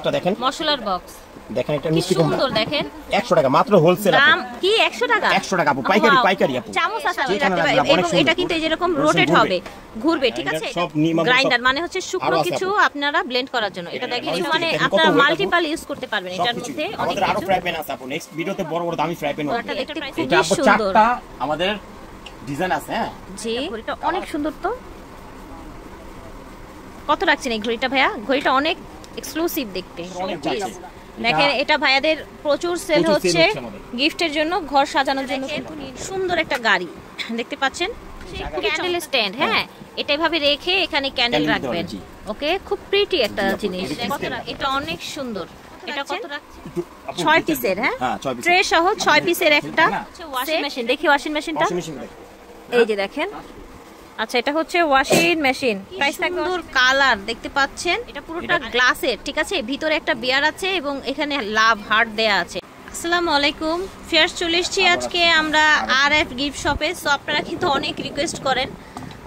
একটা দেখেন মশলার বক্স দেখেন, এটা মিষ্টি কম সুন্দর দেখেন 100 টাকা মাত্র হোলসেল দাম কি 100 টাকা 100 টাকা আপু পাইকারি আপু চামচ আছে রাখতে পারবেন এবং এটা কিন্তু যেরকম রোটেট হবে ঘুরবে ঠিক আছে গ্রাইন্ডার মানে হচ্ছে শুকনো কিছু আপনারা ব্লেন্ড করার জন্য এটা দেখেন এটা মানে আপনারা মাল্টিপল ইউজ করতে পারবেন এটার মধ্যে অনেক আরো ফ্রাই প্যান আছে আপু নেক্সট ভিডিওতে বড় বড় দামি ফ্রাই প্যান হবে এটা দেখতে এটা আপু চারটা আমাদের ডিজাইন আছে হ্যাঁ জি ঘড়িটা অনেক সুন্দর তো কত রাখছেন এই ঘড়িটা ভাইয়া ঘড়িটা অনেক এক্সক্লুসিভ দেখতে দেখেন এটা ভাইয়াদের প্রচুর সেল হচ্ছে গিফটের জন্য ঘর সাজানোর জন্য সুন্দর একটা গাড়ি দেখতে পাচ্ছেন ক্যান্ডেল স্ট্যান্ড হ্যাঁ এটা এভাবে রেখে এখানে ক্যান্ডেল রাখবেন ওকে খুব প্রিটি একটা জিনিস এটা অনেক সুন্দর এটা কত রাখছেন 6 পিসের হ্যাঁ ট্রে সহ 6 পিসের একটা ওয়াশিং মেশিন দেখি ওয়াশিং মেশিনটা এই যে দেখেন আচ্ছা এটা হচ্ছে ওয়াশিং মেশিন প্রাইস সুন্দর কালার দেখতে পাচ্ছেন এটা পুরোটা গ্লাসের ঠিক আছে ভিতরে একটা বিয়ার আছে এবং এখানে লাভ হার্ট দেয়া আছে আসসালামু আলাইকুম ফিয়ার্স চলে এসেছি আজকে আমরা আরএফ গিফট শপে সো আপনারা কিন্তু অনেক রিকোয়েস্ট করেন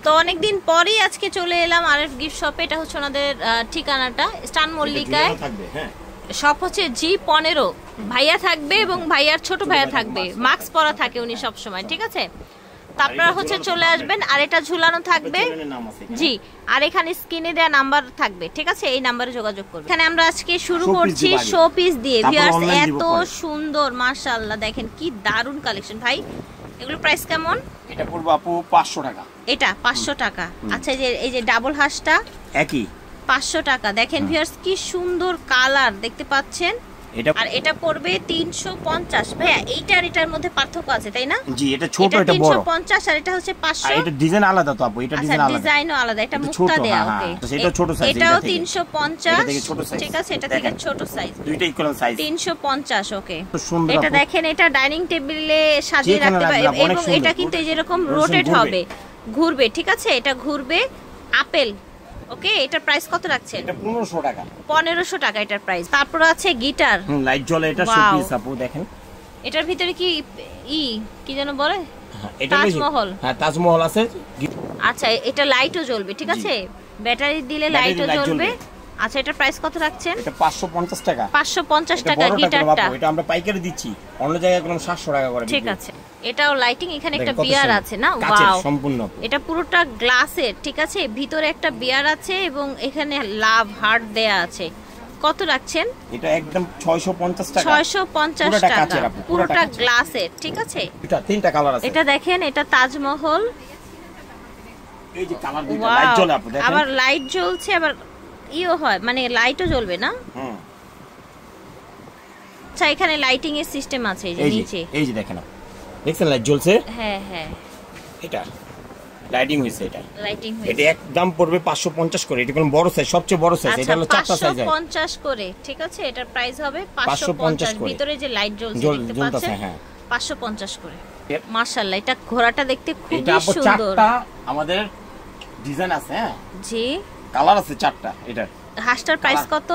তো অনেক দিন পরেই আজকে চলে এলাম আরএফ গিফট শপে এটা হচ্ছে ওনাদের ঠিকানাটা স্টান মল্লিকায় শপ হচ্ছে G15 ভাইয়া থাকবে এবং ভাইয়ার ছোট ভাইয়া থাকবে মাস্ক পরা থাকে উনি সব সময় ঠিক আছে আপনারা হচ্ছে চলে আসবেন আর এটা ঝুলানো থাকবে জি আর এখানে স্ক্রিনে দেয়া নাম্বার থাকবে ঠিক আছে এই নম্বরে যোগাযোগ করবেন এখানে আমরা আজকে শুরু করছি শো পিস দিয়ে ভিউয়ার্স এত সুন্দর মাশাআল্লাহ দেখেন কি দারুন কালেকশন ভাই এগুলো প্রাইস কেমন এটা পড়বে আপু 500 টাকা এটা 500 টাকা আচ্ছা এই যে ডাবল হাঁসটা একই 500 টাকা দেখেন ভিউয়ার্স কি সুন্দর কালার দেখতে পাচ্ছেন আর এটা পড়বে 350 ভাইয়া এইটার এটার মধ্যে পার্থক্য আছে তাই না জি এটা ছোট এটা বড় 350 আর এটা হচ্ছে 500 এটা ডিজাইন আলাদা তো আপু এটা ডিজাইন আলাদা ডিজাইনও আলাদা এটা মুখটা দেয়া ওকে এটা ছোট সাইজ এটাও 350 ঠিক আছে এটা থেকে ছোট সাইজ দুইটা ইকুয়াল সাইজ 350 ওকে সুন্দর এটা দেখেন এটা ডাইনিং টেবিলে সাজিয়ে রাখতে পারবেন এবং এটা কিন্তু যেরকম রোটেট হবে ঘুরবে ঠিক আছে এটা ঘুরবে আপেল ওকে এটার প্রাইস কত রাখছেন এটা 1500 টাকা 1500 টাকা এটার প্রাইস তারপর আছে গিটার লাইট জ্বলে এটা শোপিস আপু দেখেন এটার ভিতরে কি কি যেন বলে এটা তাজমহল হ্যাঁ তাজমহল আছে আচ্ছা এটা লাইটও জ্বলবে ঠিক আছে ব্যাটারি দিলে লাইটও জ্বলবে আচ্ছা এটার প্রাইস কত রাখছেন এটা 550 টাকা 550 টাকা গিটারটা এটা আমরা পাইকারি দিচ্ছি অন্য জায়গায় গেলাম 700 টাকা করে ঠিক আছে এটাও লাইটিং এখানে একটা বিয়ার আছে না ওয়াও সম্পূর্ণ এটা পুরোটা গ্লাসের ঠিক আছে ভিতরে একটা বিয়ার আছে এবং এখানে লাভ হার্ট দেয়া আছে কত রাখছেন এটা একদম 650 টাকা 650 টাকা পুরোটা গ্লাসের ঠিক আছে এটা তিনটা কালার আছে এটা দেখেন এটা তাজমহল এই যে কালার দুটো লাইট জ্বলে আপু দেখেন আবার লাইট জ্বলছে আবার হয় মানে লাইটও জ্বলবে না আচ্ছা এখানে লাইটিং এর সিস্টেম আছে এই যে নিচে এই যে দেখেন দেখছেন লাইট জ্বলছে হ্যাঁ হ্যাঁ এটা লাইটিং হইছে এটা লাইটিং হইছে এটা একদম পড়বে 550 করে এটা কোন বড় সাইজ সবচেয়ে বড় সাইজ এটা হলো চারটা সাইজ 550 করে ঠিক আছে এটার প্রাইস হবে 550 ভিতরে যে লাইট জ্বলছে দেখতে পাচ্ছেন হ্যাঁ 550 করে মাশাআল্লাহ এটা ঘোড়াটা দেখতে খুবই সুন্দর এটা চারটা আমাদের ডিজাইন আছে হ্যাঁ জি কালার আছে চারটা এটার হাঁসটার প্রাইস কত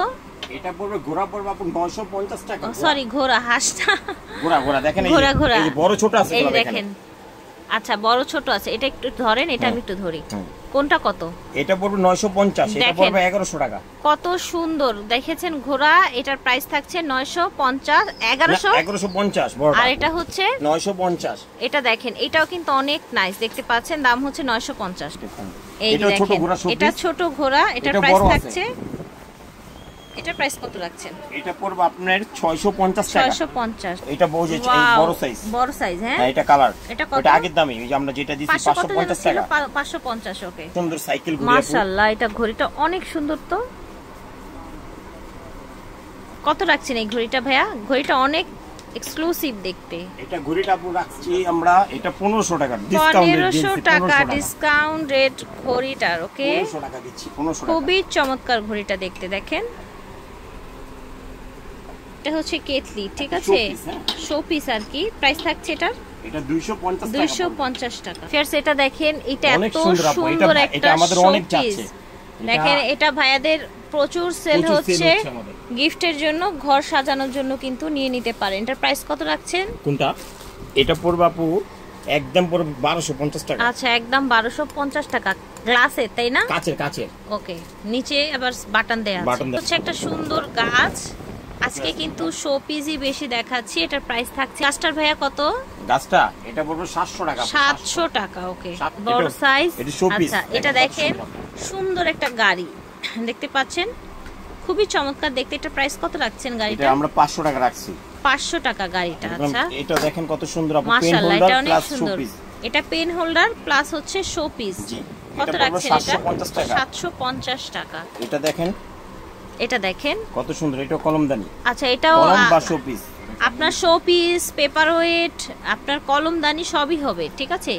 এটা পড়বে ঘোড়া পড়বে আপু 950 টাকা সরি ঘোড়া হাঁসটা ঘোড়া দেখেন এই যে বড় ছোট আছে এই দেখেন আচ্ছা বড় ছোট আছে এটা একটু ধরেন এটা আমি একটু ধরি কোনটা কত এটা পড়বে 950 এটা পড়বে 1100 টাকা কত সুন্দর দেখেছেন ঘোড়া এটার প্রাইস থাকছে 950 1150 বড়টা আর এটা হচ্ছে 950 এটা দেখেন এটাও কিন্তু অনেক নাইস দেখতে পাচ্ছেন দাম হচ্ছে 950 এই এটা ছোট ঘোড়া এটা ছোট ঘোড়া এটার প্রাইস থাকছে এটার প্রাইস কত রাখছেন এটা পড়বে আপনার 650 টাকা 650 এটা বড় সাইজ হ্যাঁ এটা কালার এটা আগের দামই এই যে আমরা যেটা দিছি 550 টাকা 550 ওকে সুন্দর সাইকেল ঘুরে মাশাআল্লাহ এটা ঘড়িটা অনেক সুন্দর তো কত রাখছেন এই ঘড়িটা ভাইয়া ঘড়িটা অনেক এক্সক্লুসিভ দেখতে এটা ঘড়িটা পুরো রাখছি আমরা এটা 1500 টাকা ডিসকাউন্ট রেট ঘড়িটার ওকে 1500 টাকা দিচ্ছি 1500 টাকা খুবই চমৎকার ঘড়িটা দেখতে দেখেন এটা হচ্ছে কেতলি ঠিক আছে শো পিস আর কি প্রাইস থাকছে এটার এটা 250 টাকা ফিয়ার্স এটা দেখেন এটা এত সুন্দর একটা আমাদের অনেক যাচ্ছে দেখেন এটা ভাইয়াদের প্রচুর সেল হচ্ছে গিফটের জন্য ঘর সাজানোর জন্য কিন্তু নিয়ে নিতে পারেন এটার প্রাইস কত রাখছেন কোনটা এটা পড়বে আপু একদম পুরো 1250 টাকা। আচ্ছা একদম 1250 টাকা গ্লাসে, তাই না? কাচের। ওকে, নিচে আবার বাটন দেয়া আছে। হচ্ছে একটা সুন্দর গাছ। আজকে কিন্তু শো পিসই বেশি দেখাচ্ছি। এটার প্রাইস থাকছে গাছটার ভাইয়া কত? গাছটা এটা পড়বে 700 টাকা। 700 টাকা। ওকে, বড় সাইজ। আচ্ছা এটা দেখেন সুন্দর একটা গাড়ি দেখতে পাচ্ছেন, খুবই চমৎকার দেখতে। এটা প্রাইস কত রাখছেন গাড়িটা? এটা আমরা 500 টাকা রাখছি। 500 টাকা গাড়িটা। আচ্ছা এটা দেখেন কত সুন্দর আপু, পেন মাশাআল্লাহ, হোল্ডার এটা অনেক প্লাস সুন্দর। শোপিস। এটা পেন হোল্ডার প্লাস হচ্ছে শো পিস। কত রাখছেন এটা? 750 টাকা। 750 টাকা। এটা দেখেন কত সুন্দর, এটা কলমদানি। আচ্ছা এটাও কলম বা শো পিস, আপনার শো পিস, পেপার ওয়েট, আপনার কলমদানি সবই হবে, ঠিক আছে?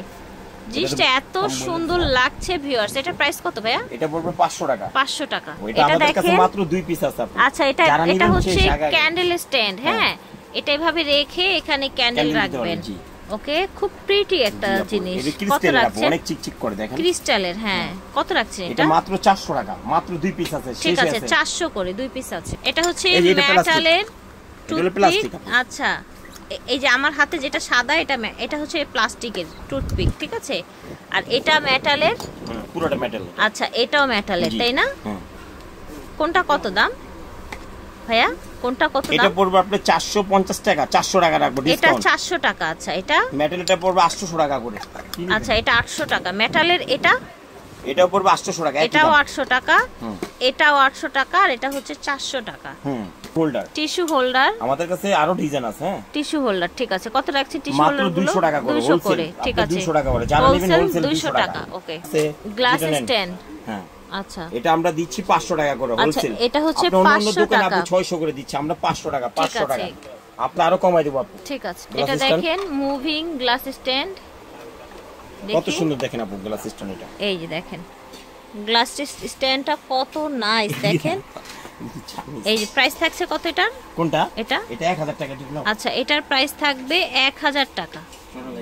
জিনিসটা এত সুন্দর লাগছে ভিউয়ার্স। এটা প্রাইস কত ভাইয়া? এটা পড়বে 500 টাকা। 500 টাকা। এটা আমাদের কাছে মাত্র 2 পিস আছে আপু। আচ্ছা এটা হচ্ছে ক্যান্ডেল স্ট্যান্ড। হ্যাঁ, এটা এভাবে রেখে এখানে ক্যান্ডেল রাখবেন। ওকে, খুব প্রিটি একটা জিনিস। কত রাখছেন? অনেক চিকচিক করে দেখেন, ক্রিস্টালের। হ্যাঁ, কত রাখছেন এটা? এটা মাত্র 400 টাকা। মাত্র 2 পিস আছে, ঠিক আছে 400 করে 2 পিস আছে। এটা হচ্ছে মেটালের টুথপিক। আচ্ছা এই যে আমার হাতে যেটা সাদা, এটা হচ্ছে প্লাস্টিকের টুথপিক, ঠিক আছে? আর এটা মেটালের, পুরোটা মেটাল। আচ্ছা এটাও মেটালের, তাই না? কোনটা কত দাম ভাইয়া? কোনটা কত দাম? এটা পড়বে আপনি 450 টাকা। 400 টাকা রাখবো ডিসকাউন্ট। এটা 400 টাকা। আচ্ছা এটা মেটালটা পড়বে 800 টাকা করে। আচ্ছা এটা 800 টাকা। মেটালের এটাও পড়বে 800 টাকা। এটাও 800 টাকা, এটাও 800 টাকা, আর এটা হচ্ছে 400 টাকা। Holder, tissue holder. আমাদের কাছে আরো ডিজাইন আছে। হ্যাঁ, টিস্যু হোল্ডার, ঠিক আছে। কত রাখছি টিস্যু হোল্ডার গুলো? 200 টাকা করে। 200 করে, ঠিক আছে। 200 টাকা করে, যারা নেবেন হোলসেল 200 টাকা। ওকে, গ্লাস স্ট্যান্ড। হ্যাঁ আচ্ছা এটা আমরা দিচ্ছি 500 টাকা করে হোলসেল। এটা হচ্ছে 500 টাকা। আপনি 600 করে দিচ্ছি, আমরা 500 টাকা। 500 টাকা আপনি আরো কমাই দেব আপু। ঠিক আছে। এটা দেখেন মুভিং গ্লাস স্ট্যান্ড, কত সুন্দর দেখেন আপু গ্লাস স্ট্যান্ড। এটা এই যে দেখেন গ্লাস স্ট্যান্ডটা কত নাইস দেখেন। এই যে প্রাইস থাকছে কত এটার? কোনটা? এটা 1000 টাকা, ঠিক না? আচ্ছা এটার প্রাইস থাকবে 1000 টাকা।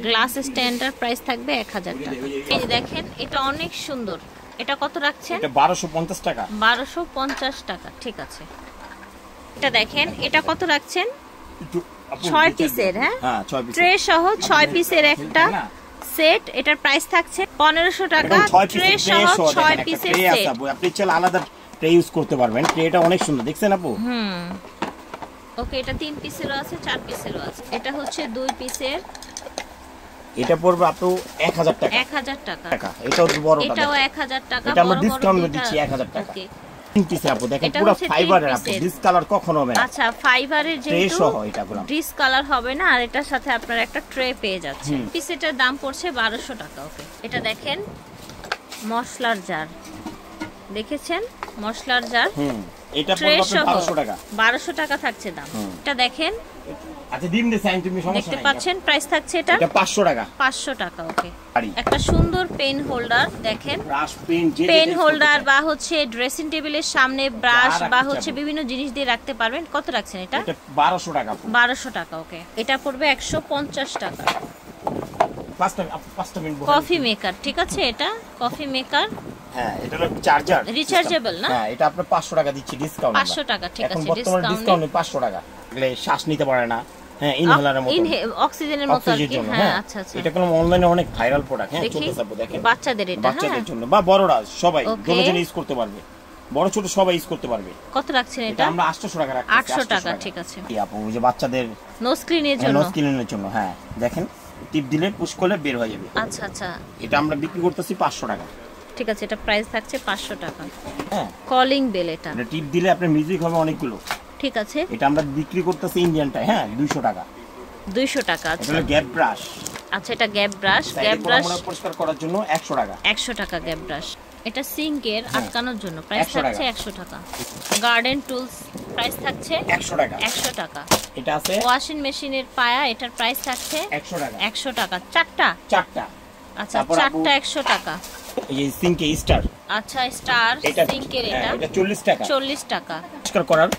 গ্লাস স্ট্যান্ডের প্রাইস থাকবে 1000 টাকা। এই যে দেখেন এটা অনেক সুন্দর। এটা কত রাখছেন? এটা 1250 টাকা। 1250 টাকা, ঠিক আছে। এটা দেখেন এটা কত রাখছেন? 6 পিসের। হ্যাঁ 6 পিস ট্রে সহ 6 পিসের একটা সেট। এটার প্রাইস থাকছে 1500 টাকা। ট্রে সহ 6 পিসের সেট। আপনি চাইলে আলাদা ট্রে ইউজ করতে পারবেন। ট্রেটা অনেক সুন্দর, দেখছেন আপু? ওকে, এটা 3 পিসেরও আছে, 4 পিসেরও আছে। এটা হচ্ছে 2 পিসের। এটা পড়বে আপু 1000 টাকা। 1000 টাকা। এটাও বড়টা, এটাও 1000 টাকা। এটা আমরা ডিসকাউন্ট দিচ্ছি 1000 টাকা। ওকে, 3 পিস আপু দেখেন, পুরো ফাইবারের আপু, ডিসকালার কখনো হবে না। আচ্ছা ফাইবারের যেহেতু ট্রে সহ এটা পুরো ডিসকালার হবে না, আর এটার সাথে আপনারা একটা ট্রে পেয়ে যাচ্ছেন। পিসেটার দাম পড়ছে 1200 টাকা। ওকে, এটা দেখেন মশলার জার, দেখেছেন মশলার জার। এটা পড়বে 1200 টাকা। 1200 টাকা থাকছে দাম। এটা দেখেন, আচ্ছা ডিম ডিজাইন তুমি সমস্যা নাই, দেখতে পাচ্ছেন প্রাইস থাকছে এটা 500 টাকা। 500 টাকা। ওকে, একটা সুন্দর পেন হোল্ডার দেখেন, ব্রাশ পেন হোল্ডার বা হচ্ছে ড্রেসিং টেবিলের সামনে ব্রাশ বা হচ্ছে বিভিন্ন জিনিস দিয়ে রাখতে পারবেন। কত রাখছেন এটা? এটা 1200 টাকা। 1200 টাকা। ওকে, এটা পড়বে 150 টাকা। পাঁচটা মিনিট কফি মেকার, ঠিক আছে। এটা কফি মেকার। হ্যাঁ, এটা হলো চার্জার, রিচার্জেবল না? হ্যাঁ, এটা আপনি 500 টাকা দিচ্ছি ডিসকাউন্ট। 500 টাকা, ঠিক আছে। ডিসকাউন্ট 500 টাকা। এগুলো শ্বাস নিতে পারে না, হ্যাঁ, ইনহেলারের মতো, অক্সিজেনের মতো আর কি। হ্যাঁ আচ্ছা আচ্ছা, এটা কোন অনলাইনে অনেক ভাইরাল প্রোডাক্ট। হ্যাঁ, চলতেছে আপু দেখেন, বাচ্চাদের এটা, বাচ্চাদের জন্য বা বড়রা সবাই দুজন ইউজ করতে পারবে, বড় ছোট সবাই ইউজ করতে পারবে। কত রাখছেন এটা? এটা আমরা 800 টাকা রাখছি। 800 টাকা, ঠিক আছে। এই আপু ওই যে বাচ্চাদের নোজ ক্লিনের জন্য, নোজ ক্লিনের জন্য, হ্যাঁ দেখেন টিপ দিলে পুশ করলে বের হয়ে যাবে। আচ্ছা আচ্ছা, এটা আমরা বিক্রি করতেছি 500 টাকা। ঠিক আছে, এটা প্রাইস থাকছে 500 টাকা। হ্যাঁ, কলিং বেল। এটা টিপ দিলে আপনার মিউজিক হবে অনেকগুলো, ঠিক আছে। এটা আমরা বিক্রি করতেছি ইন্ডিয়ানটা, হ্যাঁ 200 টাকা। 200 টাকা। আচ্ছা, এটা গ্যাপ ব্রাশ। আচ্ছা, এটা গ্যাপ ব্রাশ। পরিষ্কার করার জন্য 100 টাকা। 100 টাকা গ্যাপ ব্রাশ। এটা সিঙ্কের আটকানোর জন্য প্রাইস থাকছে 100 টাকা। গার্ডেন টুলস প্রাইস থাকছে 100 টাকা। 100 টাকা। এটা আছে ওয়াশিং মেশিনের পায়া, এটার প্রাইস থাকছে 100 টাকা। 100 টাকা। চারটা? আচ্ছা, চারটা 100 টাকা। এই যে সিঙ্কে স্টার। আচ্ছা, স্টার সিঙ্কের এটা 40 টাকা। 40 টাকা। পরিষ্কার করার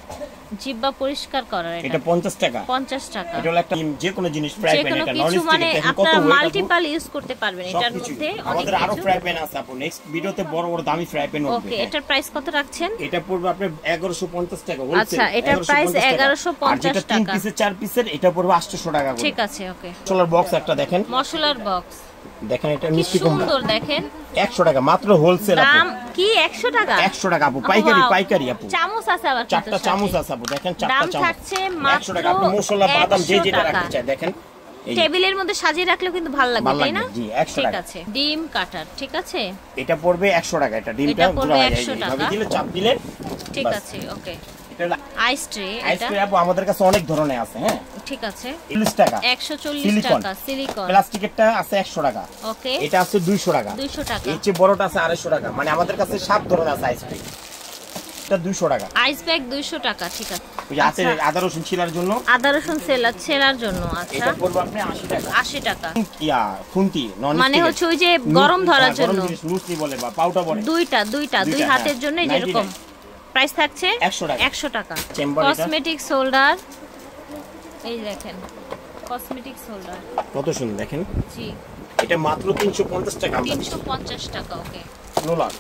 জিহ্বা পরিষ্কার করার এটা 50 টাকা। 50 টাকা। এটা হলো একটা যে কোনো জিনিস ফ্রাই প্যান, এটা নন স্টিক, মানে দেখেন কত আপনারা ওয়েট মাল্টিপল ইউজ করতে পারবেন এটার মধ্যে। আমাদের আরো ফ্রাই প্যান আছে আপু, নেক্সট ভিডিওতে বড় বড় দামি ফ্রাই প্যান হবে। ওকে, এটার প্রাইস কত রাখছেন? এটা পড়বে আপনার 1150 টাকা হোলসেল। আচ্ছা, এটার প্রাইস 1150 টাকা। 3 পিসের 4 পিসের এটা পড়বে 800 টাকা করে। ঠিক আছে, ওকে। মশলার বক্স একটা দেখেন, মশলার বক্স দেখেন, এটা কি মিষ্টি কুমড়া সুন্দর দেখেন। 100 টাকা মাত্র হোলসেল আপু। দাম কি 100 টাকা? 100 টাকা আপু, পাইকারি পাইকারি আপু। চামচ আছে আবার, চারটা চামচ আছে আপু, দেখেন চারটা দাম চামচ থাকছে 100 মাত্র টাকা। আপনি মশলা বাদাম যে যেটা 100 টাকা। রাখতে চাই দেখেন, টেবিলের মধ্যে সাজিয়ে রাখলেও কিন্তু ভালো লাগবে, তাই না? জি, 100 ঠিক টাকা। আছে, ডিম কাটার, ঠিক আছে, এটা পড়বে 100 টাকা। এটা ডিমটা এটা পড়বে পুরো 100 টাকা। এইভাবে দিলে চাপ দিলে ঠিক বাস। আছে, ওকে। এটা হলো আইস ট্রে, আইস এটা ট্রে আপু আমাদের কাছে অনেক ধরনের আছে, হ্যাঁ। ঠিক আছে, 40 টাকা। 140 সিলিকন। টাকা সিলিকন। প্লাস্টিকেরটা আছে 100 টাকা। ওকে, এটা আছে 200 টাকা। 200 টাকা। এই চেয়ে বড়টা আছে 250 টাকা। মানে আমাদের কাছে 7 ধরনের আছে আইস ট্রে। এটা 200 টাকা। আইস ব্যাগ 200 টাকা, ঠিক আছে। ওই যে আছে আদা রসুন ছিলার জন্য, আদা রসুন ছেলার জন্য, আচ্ছা, এটা পড়বে আপনি 80 টাকা। 80 টাকা। ইয়া খুন্তি নন মানে হচ্ছে ওই যে গরম ধরার জন্য, গরম জিনিস লুচি বলে বা পাউটা বলে, দুই হাতের জন্য হ্যাঁ, যেরকম। প্রাইস থাকছে 100 টাকা। 100 টাকা। চেম্বার এটা কসমেটিক্স হোল্ডার, এই দেখেন কসমেটিক্স হোল্ডার, কত সুন্দর দেখেন। জি, এটা মাত্র 350 টাকা। 350 টাকা, ওকে। রোলার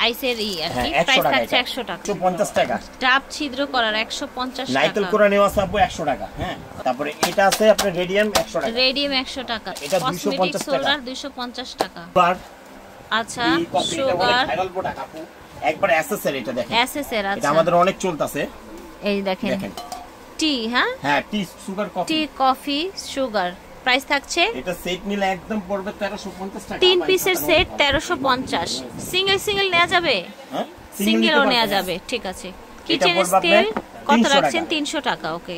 আইসের আর কি, 100 প্রাইস টাকা। থাকছে 100 টাকা। 150 টাকা। ডাব ছিদ্র করার 150 নাইকেল টাকা। কোরা নেওয়া আছে আপু 100 টাকা, হ্যাঁ। তারপরে এটা আছে আপনার রেডিয়াম 100 টাকা। রেডিয়াম 100 টাকা। এটা 250 কসমেটিক্স টাকা। হোল্ডার 250 টাকা। সুগার, আচ্ছা, এই কফি এটা বলে সুগার, ভাইরাল প্রোডাক্ট আপু, একবার এসএসএর এটা দেখেন। এসএসএর, এটা আচ্ছা, আমাদের অনেক চলতেছে, এই দেখেন দেখেন। টি, হ্যাঁ, হ্যাঁ, টি sugar coffee. Tea coffee sugar. Price থাকছে, এটা সেট নিলে একদম পড়বে 1350 টাকা। 3 পিসের সেট 1350। সিঙ্গেল নেওয়া যাবে, হ্যাঁ, সিঙ্গেলও নেওয়া যাবে, ঠিক আছে। কিচেন পড়বে স্কেল আপনার কত 300 রাখছেন? টাকা। 300 টাকা, ওকে।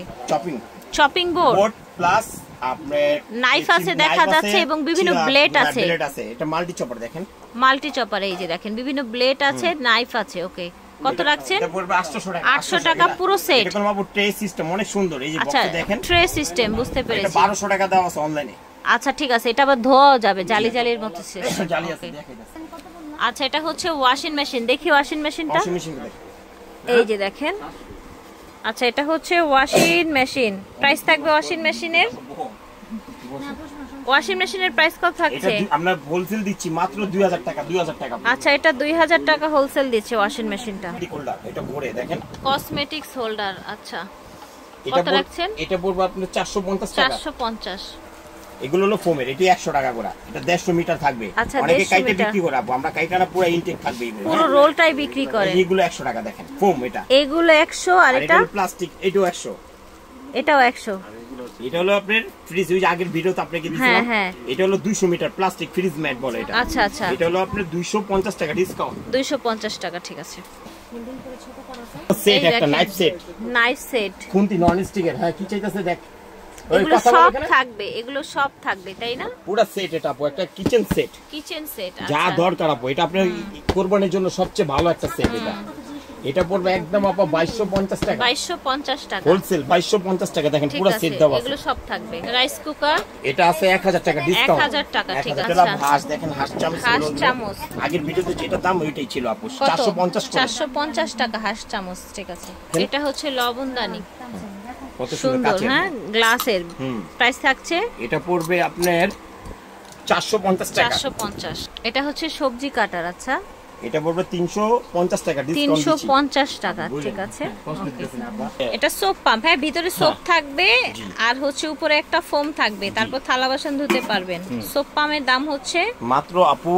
চপিং বোর্ড বোর্ড প্লাস আপনার নাইফ আছে দেখা যাচ্ছে, এবং বিভিন্ন ব্লেড আছে। ব্লেড আছে, এটা মাল্টি চপার দেখেন, মাল্টি চপার, এই যে দেখেন বিভিন্ন ব্লেড আছে, নাইফ আছে, ওকে। কত রাখছেন? এটা পড়বে 800 টাকা। 800 টাকা পুরো সেট। এটা কোন বাবু ট্রে সিস্টেম অনেক সুন্দর, এই যে আচ্ছা, বক্সে দেখেন ট্রে সিস্টেম, বুঝতে এটা পেরেছি। 1200 টাকা দাম আছে অনলাইনে। আচ্ছা, ঠিক আছে, এটা আবার ধোয়া যাবে, জালির মতো সিস্টেম। জালি আছে দেখাই যাচ্ছে। আচ্ছা, এটা হচ্ছে ওয়াশিং মেশিন, দেখি ওয়াশিং মেশিনটা, ওয়াশিং মেশিন দেখেন, এই যে দেখেন। আচ্ছা, এটা হচ্ছে ওয়াশিং মেশিন। প্রাইস থাকবে ওয়াশিং মেশিনের প্রাইস কত এটা থাকছে? আমরা হোলসেল দিচ্ছি মাত্র 2000 টাকা। 2000 টাকা। আচ্ছা, এটা 2000 টাকা হোলসেল দিচ্ছে ওয়াশিং মেশিনটা। এটা ঘুরে দেখেন, কসমেটিক্স হোল্ডার, আচ্ছা, এটা কত রাখছেন? এটা পড়বে আপনার 450 টাকা। 450। এগুলো হলো ফোমের, এটি 100 টাকা করে। এটা 150 মিটার থাকবে। আচ্ছা, অনেকে 150 কাইটে মিটার। বিক্রি করে আপু, আমরা কাইটা না পুরো ইনটেক থাকবে এগুলো, পুরো হ্যাঁ? রোলটাই বিক্রি করে। এগুলো 100 টাকা দেখেন, ফোম এটা। এগুলো 100, আর আর এটা এটা প্লাস্টিক, এটাও 100। এটাও 100। এটা হলো আপনার ফ্রিজ, ওই যে আগের ভিডিওতে আপনাকে হ্যাঁ, দিয়েছিলাম, হ্যাঁ। এটা হলো 200 মিটার প্লাস্টিক ফ্রিজ ম্যাট বলে এটা। আচ্ছা, আচ্ছা, এটা হলো আপনার 250 টাকা ডিসকাউন্ট। 250 টাকা, ঠিক আছে। সেট এই একটা দেখেন। নাইফ সেট, নাইফ সেট, খুন্তি নন স্টিকের, হ্যাঁ কি চাইতেছে দেখ। ওই এগুলো কথা সব বলে কেন? থাকবে, এগুলো সব থাকবে, তাই না? পুরো সেট এটা আপু, একটা কিচেন সেট, কিচেন সেট, যা আচ্ছা। দরকার আপু। এটা আপনার কোরবানির জন্য সবচেয়ে ভালো একটা সেট এটা। এটা পড়বে একদম আপা 2250 টাকা। 2250 টাকা হোলসেল 2250 টাকা। দেখেন ঠিক পুরো আছে, সেট দেওয়া আছে। এগুলো সব থাকবে। রাইস কুকার এটা আছে 1000 টাকা ডিসকাউন্ট। 1000 টাকা, ঠিক আছে। এটা হাঁস দেখেন, হাঁস চামচ ছিল। হাঁস চামচ আগের ভিডিওতে যেটা দাম ওইটাই ছিল আপু, কত? 450 করে। 450 টাকা হাঁস চামচ, ঠিক আছে। এটা হচ্ছে লবণদানি, কত সুন্দর সুন্দর, কাচের। হ্যাঁ, গ্লাসের। প্রাইস থাকছে এটা পড়বে আপনার 450 টাকা। 450। এটা হচ্ছে সবজি কাটার, আচ্ছা, এটা পড়বে 350 টাকা ডিসকাউন্ট দিচ্ছি। 350 টাকা, ঠিক আছে। এটা সোপ পাম্প, হ্যাঁ, ভিতরে সোপ থাকবে, আর হচ্ছে উপরে একটা ফোম থাকবে, তারপর থালা বাসন ধুতে পারবেন। সোপ পাম্পের দাম হচ্ছে মাত্র আপু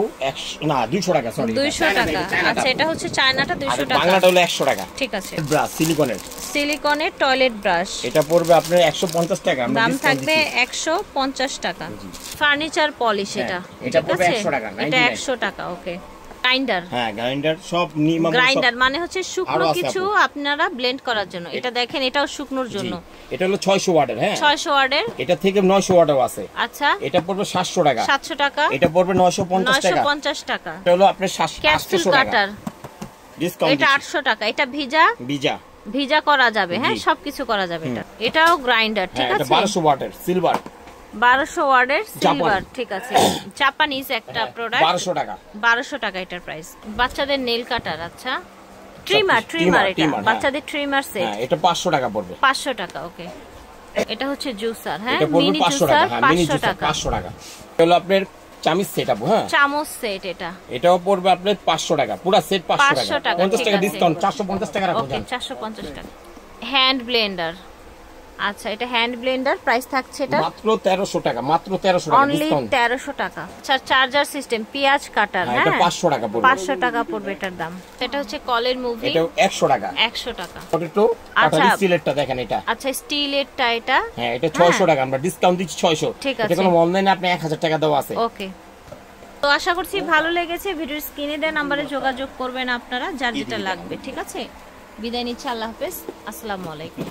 200 টাকা, সরি 200 টাকা। আচ্ছা, এটা হচ্ছে চায়নাটা 200 টাকা, বাংলাটা হলো 100 টাকা। ঠিক আছে। ব্রাশ সিলিকনের, সিলিকনের টয়লেট ব্রাশ, এটা পড়বে আপনার 150 টাকা। আমরা দাম ডিসকাউন্ট থাকবে দিচ্ছি। 150 টাকা। ফার্নিচার পলিশ, এটা এটা ঠিক পড়বে আছে, 100 টাকা, এটা 99 100 টাকা, ওকে। গ্রাইন্ডার, হ্যাঁ গ্রাইন্ডার সব নিয়ম গ্রাইন্ডার মানে হচ্ছে শুকনো আরো আছে কিছু আপু। আপনারা ব্লেন্ড করার জন্য। এটা দেখেন, এটাও শুকনোর জন্য। এটা হলো 600 ওয়াটের, হ্যাঁ 600 ওয়াটের, এটা থেকে 900 ওয়াটও আছে। আচ্ছা, এটা পড়বে 700 টাকা। 700 টাকা, এটা পড়বে 950 টাকা। 950 টাকা। এটা হলো আপনার ক্যাপসুল 800 টাকা কাটার, ডিসকাউন্ট। এটা 800 টাকা। এটা ভিজা করা যাবে, হ্যাঁ, সবকিছু করা যাবে। এটাও গ্রাইন্ডার, ঠিক হ্যাঁ, এটা আছে। 1200 ওয়াটের সিলভার, 1200 ওয়াটের সিলভার, জাপানি। ঠিক আছে। জাপানিজ একটা প্রোডাক্ট, 1200 টাকা। 1200 টাকা এটার প্রাইস। বাচ্চাদের নেল কাটার, আচ্ছা, ট্রিমার এটা বাচ্চাদের ট্রিমার সেট। হ্যাঁ এটা 500 টাকা পড়বে। 500 টাকা ওকে। এটা হচ্ছে জুসার, হ্যাঁ এটা পড়বে মিনি 500 টাকা। জুসার হ্যাঁ মিনি জুসার 500 টাকা। হলো আপনার চামচ সেট আপু। হ্যাঁ চামচ সেট এটা, এটাও পড়বে আপনার 500 টাকা। পুরো সেট 500 টাকা। 50 টাকা ডিসকাউন্ট, 450 টাকা রাখুন। ওকে 450 টাকা। হ্যান্ড ব্লেন্ডার, আচ্ছা এটা হ্যান্ড ব্লেন্ডার, প্রাইস থাকছে এটা মাত্র 1300 টাকা। মাত্র 1300 টাকা অনলি ডিসকাউন্ট। 1300 টাকা। আচ্ছা চার্জার সিস্টেম পেঁয়াজ কাটার, হ্যাঁ হ্যাঁ এটা 500 টাকা পড়বে। 500 টাকা পড়বে এটার দাম। এটা হচ্ছে কলের মুভি, এটা 100 টাকা। 100 টাকা। পটেটো কাটার স্টিলেরটা দেখেন এটা। আচ্ছা স্টিলেরটা এটা, হ্যাঁ এটা 600 টাকা। আমরা ডিসকাউন্ট দিচ্ছি 600। ঠিক এটা আছে, কোনো অনলাইনে আপনি 1000 টাকা দেওয়া আছে। ওকে। তো আশা করছি ভালো লেগেছে। ভিডিওর স্ক্রিনে দেওয়া নম্বরে যোগাযোগ করবেন আপনারা যার যেটা লাগবে। ঠিক আছে, বিদায় নিচ্ছি, আল্লাহ হাফেজ, আসসালামু আলাইকুম।